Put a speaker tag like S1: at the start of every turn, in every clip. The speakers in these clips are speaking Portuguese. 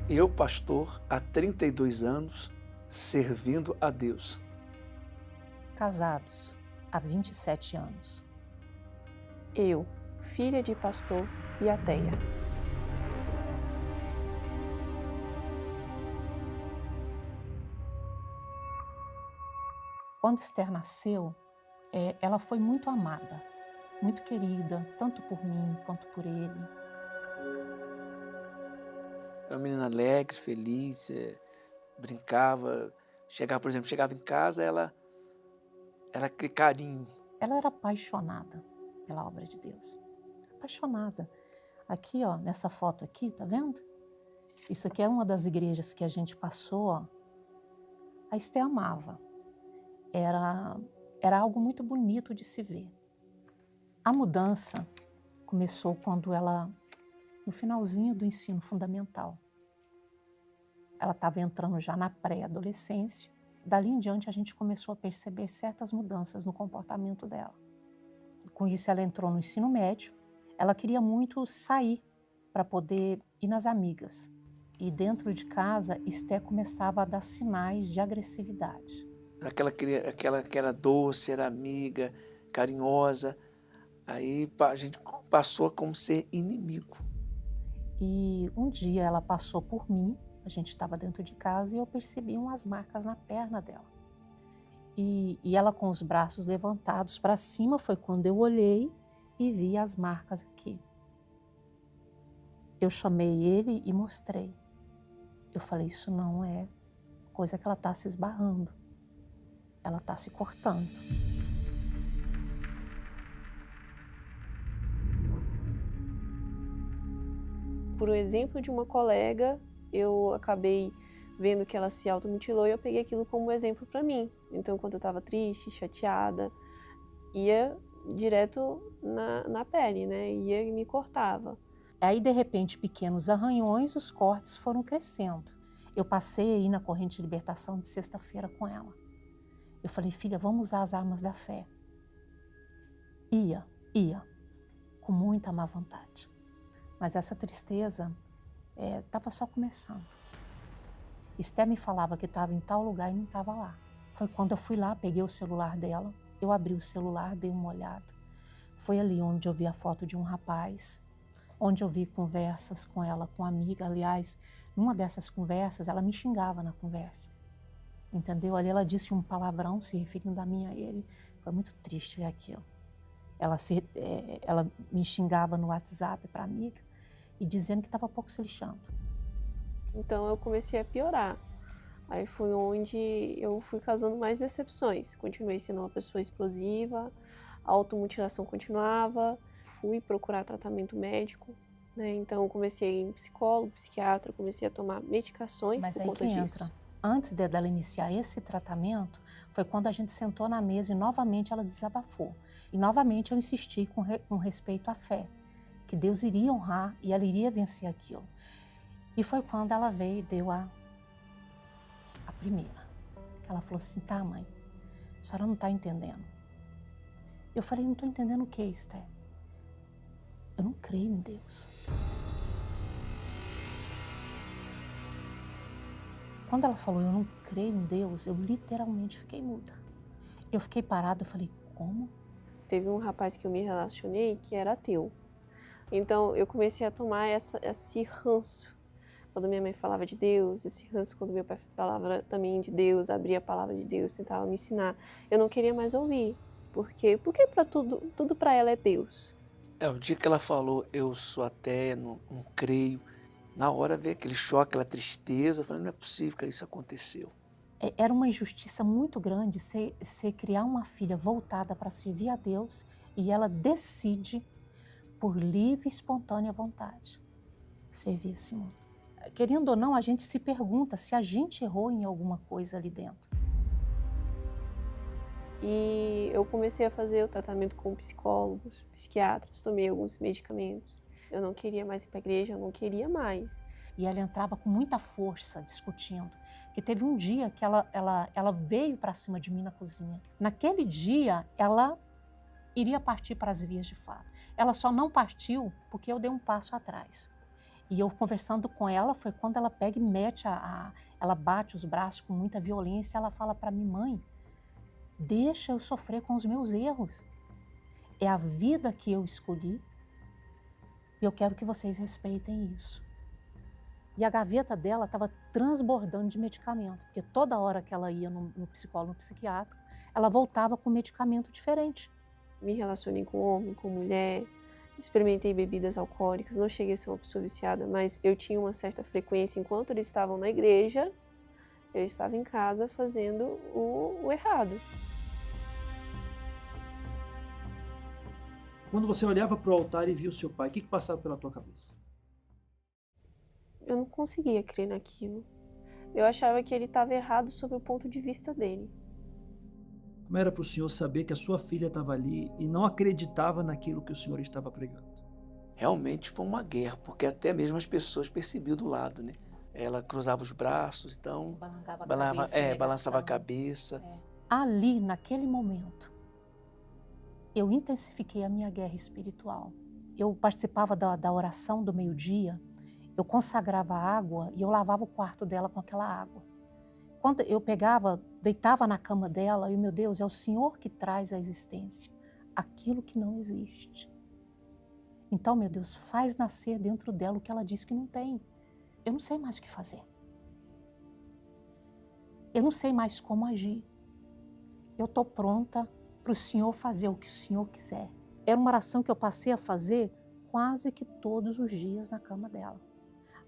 S1: Eu, pastor, há 32 anos, servindo a Deus.
S2: Casados há 27 anos.
S3: Eu, filha de pastor e ateia.
S2: Quando Esther nasceu, ela foi muito amada, muito querida, tanto por mim quanto por ele.
S1: Era uma menina alegre, feliz, brincava. Chegava, por exemplo, chegava em casa, ela aquele carinho.
S2: Ela era apaixonada pela obra de Deus. Apaixonada. Aqui, ó, nessa foto aqui, tá vendo? Isso aqui é uma das igrejas que a gente passou, ó. A Esther amava. Era algo muito bonito de se ver. A mudança começou quando ela, no finalzinho do ensino fundamental, ela estava entrando já na pré-adolescência. Dali em diante a gente começou a perceber certas mudanças no comportamento dela. Com isso ela entrou no ensino médio. Ela queria muito sair para poder ir nas amigas. E dentro de casa, Esther começava a dar sinais de agressividade.
S1: Aquela que era doce, era amiga, carinhosa. Aí a gente passou a como ser inimigo.
S2: E um dia ela passou por mim, a gente estava dentro de casa e eu percebi umas marcas na perna dela. E ela com os braços levantados para cima, foi quando eu olhei e vi as marcas aqui. Eu chamei ele e mostrei. Eu falei, isso não é coisa que ela está se esbarrando. Ela está se cortando.
S3: Por um exemplo de uma colega, eu acabei vendo que ela se automutilou e eu peguei aquilo como exemplo para mim. Então, quando eu estava triste, chateada, ia direto na pele, né? Ia e me cortava.
S2: Aí, de repente, pequenos arranhões, os cortes foram crescendo. Eu passei aí na corrente de libertação de sexta-feira com ela. Eu falei, filha, vamos usar as armas da fé. Ia, com muita má vontade. Mas essa tristeza estava só começando. Esther me falava que estava em tal lugar e não estava lá. Foi quando eu fui lá, peguei o celular dela, eu abri o celular, dei uma olhada. Foi ali onde eu vi a foto de um rapaz, onde eu vi conversas com ela, com amiga. Aliás, numa dessas conversas, ela me xingava na conversa. Entendeu? Ali ela disse um palavrão se referindo a mim e a ele. Foi muito triste ver aquilo. Ela me xingava no WhatsApp para amiga e dizendo que estava pouco se lixando.
S3: Então eu comecei a piorar. Aí foi onde eu fui causando mais decepções. Continuei sendo uma pessoa explosiva, a automutilação continuava, fui procurar tratamento médico, né? Então eu comecei em psicólogo, psiquiatra, comecei a tomar medicações por conta disso.
S2: Entra. Antes dela iniciar esse tratamento, foi quando a gente sentou na mesa e novamente ela desabafou. E novamente eu insisti com respeito à fé, que Deus iria honrar e ela iria vencer aquilo. E foi quando ela veio e deu a primeira. Ela falou assim, tá mãe, a senhora não está entendendo. Eu falei, não estou entendendo o que, Esther? Eu não creio em Deus. Quando ela falou, eu não creio em Deus, eu literalmente fiquei muda. Eu fiquei parada, eu falei, como?
S3: Teve um rapaz que eu me relacionei que era ateu. Então eu comecei a tomar esse ranço. Quando minha mãe falava de Deus, esse ranço quando meu pai falava também de Deus, abria a palavra de Deus, tentava me ensinar. Eu não queria mais ouvir. Porque para tudo para ela é Deus.
S1: O dia que ela falou, eu sou ateia, não creio, na hora veio aquele choque, aquela tristeza, eu falei, não é possível que isso aconteceu.
S2: Era uma injustiça muito grande você criar uma filha voltada para servir a Deus e ela decide, por livre e espontânea vontade, servir esse mundo. Querendo ou não, a gente se pergunta se a gente errou em alguma coisa ali dentro.
S3: E eu comecei a fazer o tratamento com psicólogos, psiquiatras, tomei alguns medicamentos. Eu não queria mais ir para a igreja, eu não queria mais.
S2: E ela entrava com muita força, discutindo. Que teve um dia que ela veio para cima de mim na cozinha. Naquele dia, ela iria partir para as vias de fato. Ela só não partiu porque eu dei um passo atrás. E eu conversando com ela, foi quando ela pega e mete ela bate os braços com muita violência, ela fala para mim: mãe, deixa eu sofrer com os meus erros. É a vida que eu escolhi e eu quero que vocês respeitem isso. E a gaveta dela estava transbordando de medicamento, porque toda hora que ela ia no psicólogo, no psiquiatra, ela voltava com medicamento diferente.
S3: Me relacionei com homem, com mulher, experimentei bebidas alcoólicas, não cheguei a ser uma pessoa viciada, mas eu tinha uma certa frequência. Enquanto eles estavam na igreja, eu estava em casa fazendo o errado.
S4: Quando você olhava para o altar e via o seu pai, o que passava pela tua cabeça?
S3: Eu não conseguia crer naquilo. Eu achava que ele estava errado sob o ponto de vista dele.
S4: Como era para o senhor saber que a sua filha estava ali e não acreditava naquilo que o senhor estava pregando?
S1: Realmente foi uma guerra, porque até mesmo as pessoas percebiam do lado, né? Ela cruzava os braços, então balançava a cabeça.
S2: Ali, naquele momento, eu intensifiquei a minha guerra espiritual. Eu participava da oração do meio-dia, eu consagrava água e eu lavava o quarto dela com aquela água. Quando eu pegava, deitava na cama dela e, meu Deus, é o Senhor que traz à existência aquilo que não existe. Então, meu Deus, faz nascer dentro dela o que ela diz que não tem. Eu não sei mais o que fazer. Eu não sei mais como agir. Eu estou pronta para o Senhor fazer o que o Senhor quiser. Era uma oração que eu passei a fazer quase que todos os dias na cama dela.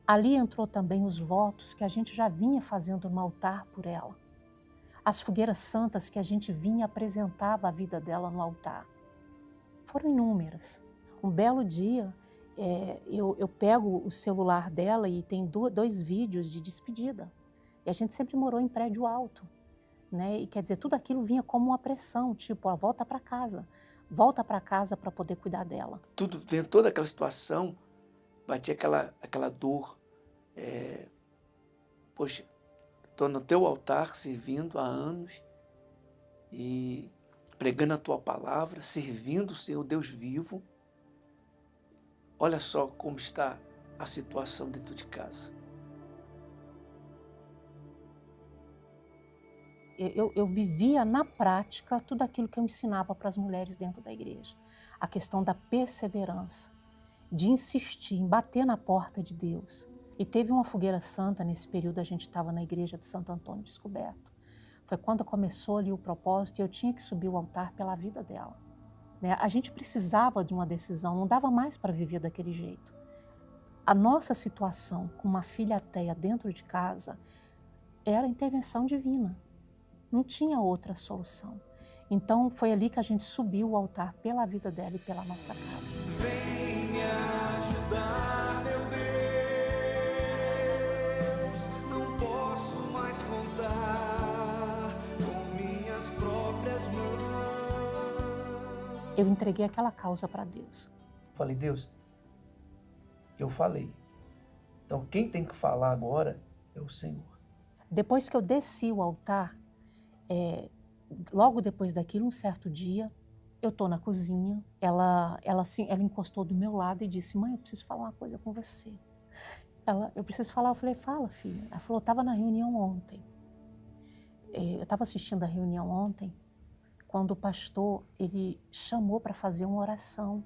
S2: Ali entrou também os votos que a gente já vinha fazendo no altar por ela. As fogueiras santas que a gente vinha apresentava a vida dela no altar. Foram inúmeras. Um belo dia, eu pego o celular dela e tem dois vídeos de despedida. E a gente sempre morou em prédio alto, né? E quer dizer, tudo aquilo vinha como uma pressão, tipo, ó, volta para casa para poder cuidar dela.
S1: Tudo, vendo toda aquela situação, batia aquela dor. Poxa, estou no teu altar servindo há anos e pregando a tua palavra, servindo o Senhor Deus vivo. Olha só como está a situação dentro de casa.
S2: Eu vivia na prática tudo aquilo que eu ensinava para as mulheres dentro da igreja. A questão da perseverança, de insistir em bater na porta de Deus. E teve uma fogueira santa nesse período, a gente estava na igreja do Santo Antônio Descoberto. Foi quando começou ali o propósito e eu tinha que subir o altar pela vida dela. Né? A gente precisava de uma decisão, não dava mais para viver daquele jeito. A nossa situação com uma filha ateia dentro de casa era intervenção divina. Não tinha outra solução. Então foi ali que a gente subiu o altar pela vida dela e pela nossa casa.
S5: Vem me ajudar, meu Deus, não posso mais contar com minhas próprias mãos.
S2: Eu entreguei aquela causa para Deus.
S1: Falei, Deus, eu falei. Então quem tem que falar agora é o Senhor.
S2: Depois que eu desci o altar, logo depois daquilo, um certo dia, eu estou na cozinha, ela encostou do meu lado e disse, mãe, eu preciso falar uma coisa com você. Eu preciso falar, eu falei, fala, filha. Ela falou, eu estava na reunião ontem. Eu estava assistindo a reunião ontem, quando o pastor, ele chamou para fazer uma oração.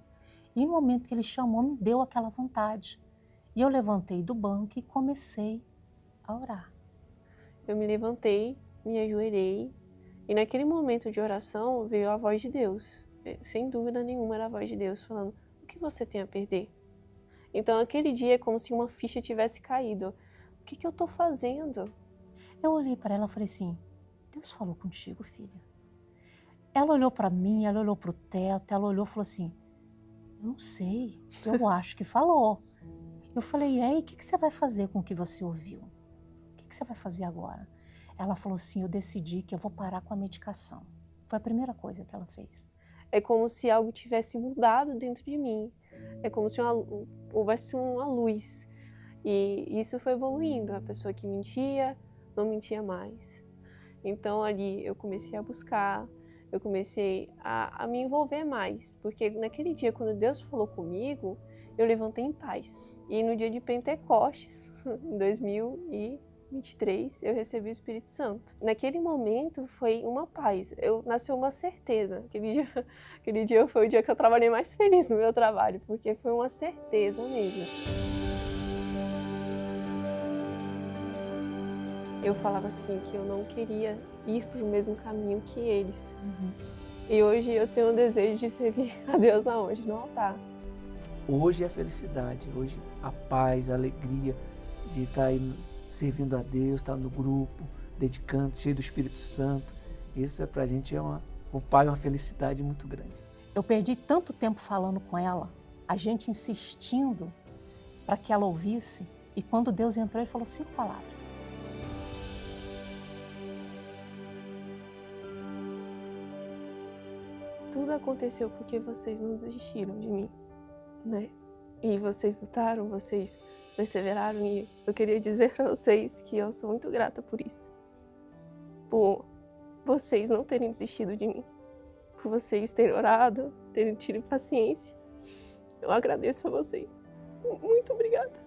S2: E no momento que ele chamou, me deu aquela vontade. E eu levantei do banco e comecei a orar.
S3: Eu me levantei, me ajoelhei, e naquele momento de oração veio a voz de Deus. Sem dúvida nenhuma era a voz de Deus falando, o que você tem a perder? Então aquele dia é como se uma ficha tivesse caído. O que eu estou fazendo?
S2: Eu olhei para ela e falei assim, Deus falou contigo, filha. Ela olhou para mim, ela olhou para o teto, ela olhou e falou assim, eu não sei, eu acho que falou. Eu falei, e aí, o que você vai fazer com o que você ouviu? O que você vai fazer agora? Ela falou assim, eu decidi que eu vou parar com a medicação. Foi a primeira coisa que ela fez.
S3: É como se algo tivesse mudado dentro de mim. É como se houvesse uma luz. E isso foi evoluindo. A pessoa que mentia, não mentia mais. Então ali eu comecei a buscar, eu comecei a me envolver mais. Porque naquele dia, quando Deus falou comigo, eu levantei em paz. E no dia de Pentecostes, em 2023, eu recebi o Espírito Santo. Naquele momento foi uma paz, nasceu uma certeza. Aquele dia foi o dia que eu trabalhei mais feliz no meu trabalho, porque foi uma certeza mesmo. Eu falava assim que eu não queria ir para o mesmo caminho que eles. E hoje eu tenho o desejo de servir a Deus aonde? No altar.
S1: Hoje é a felicidade, hoje a paz, a alegria de estar aí servindo a Deus, estar no grupo, dedicando, cheio do Espírito Santo. Isso pra gente o Pai é uma felicidade muito grande.
S2: Eu perdi tanto tempo falando com ela, a gente insistindo para que ela ouvisse, e quando Deus entrou, ele falou 5 palavras.
S3: Tudo aconteceu porque vocês não desistiram de mim, né? E vocês lutaram, vocês perseveraram, e eu queria dizer para vocês que eu sou muito grata por isso. Por vocês não terem desistido de mim, por vocês terem orado, terem tido paciência. Eu agradeço a vocês. Muito obrigada.